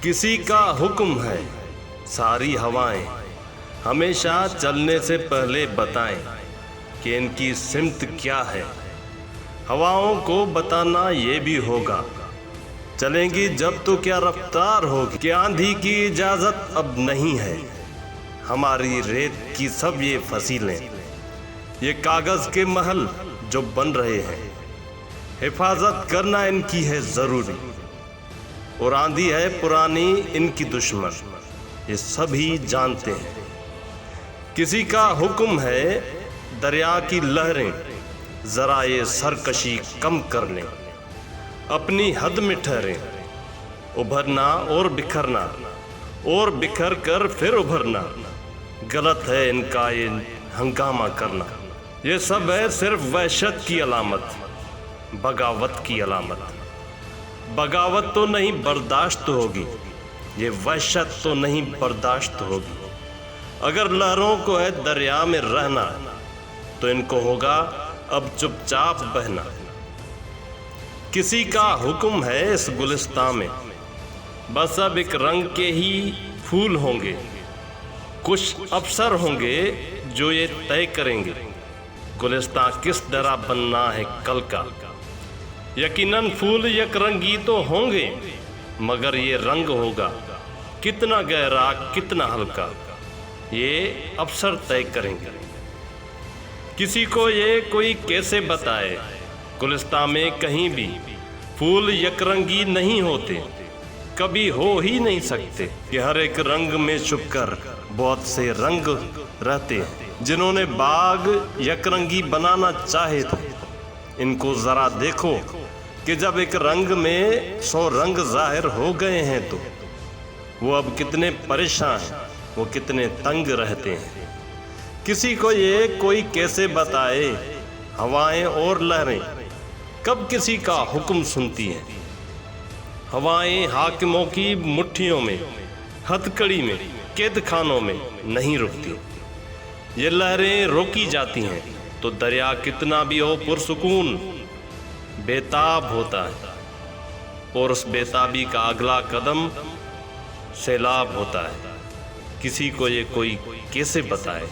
کسی کا حکم ہے ساری ہوائیں ہمیشہ چلنے سے پہلے بتائیں کہ ان کی سمت کیا ہے۔ ہواؤں کو بتانا یہ بھی ہوگا چلیں گی جب تو کیا رفتار ہوگی، کہ آندھی کی اجازت اب نہیں ہے۔ ہماری ریت کی سب یہ فصیلیں، یہ کاغذ کے محل جو بن رہے ہیں، حفاظت کرنا ان کی ہے ضروری۔ اور آندھی ہے پرانی ان کی دشمن، یہ سبھی جانتے ہیں۔ کسی کا حکم ہے دریا کی لہریں ذرا یہ سرکشی کم کر لیں، اپنی حد میں ٹھہریں۔ ابھرنا اور بکھرنا اور بکھر کر پھر ابھرنا، غلط ہے ان کا یہ ہنگامہ کرنا۔ یہ سب ہے صرف وحشت کی علامت، بغاوت کی علامت۔ بغاوت تو نہیں برداشت ہوگی، یہ وحشت تو نہیں برداشت ہوگی۔ اگر لہروں کو ہے دریا میں رہنا تو ان کو ہوگا اب چپ چاپ بہنا۔ کسی کا حکم ہے اس گلستان میں بس اب ایک رنگ کے ہی پھول ہوں گے۔ کچھ افسر ہوں گے جو یہ طے کریں گے گلستان کس طرح بننا ہے کل کا۔ یقیناً پھول یک رنگی تو ہوں گے مگر یہ رنگ ہوگا کتنا گہرا کتنا ہلکا، یہ افسر طے کریں گے۔ کسی کو یہ کوئی کیسے بتائے گلستان میں کہیں بھی پھول یک رنگی نہیں ہوتے، کبھی ہو ہی نہیں سکتے، کہ ہر ایک رنگ میں چھپ کر بہت سے رنگ رہتے ہیں۔ جنہوں نے باغ یک رنگی بنانا چاہے تھے ان کو ذرا دیکھو کہ جب ایک رنگ میں 100 رنگ ظاہر ہو گئے ہیں تو وہ اب کتنے پریشان ہیں، وہ کتنے تنگ رہتے ہیں۔ کسی کو یہ کوئی کیسے بتائے ہوائیں اور لہریں کب کسی کا حکم سنتی ہیں۔ ہوائیں حاکموں کی مٹھیوں میں، ہتھ کڑی میں، قید خانوں میں نہیں رکتی۔ یہ لہریں روکی جاتی ہیں تو دریا کتنا بھی ہو پرسکون بےتاب ہوتا ہے، اور اس بےتابی کا اگلا قدم سیلاب ہوتا ہے۔ کسی کو یہ کوئی کیسے بتائے۔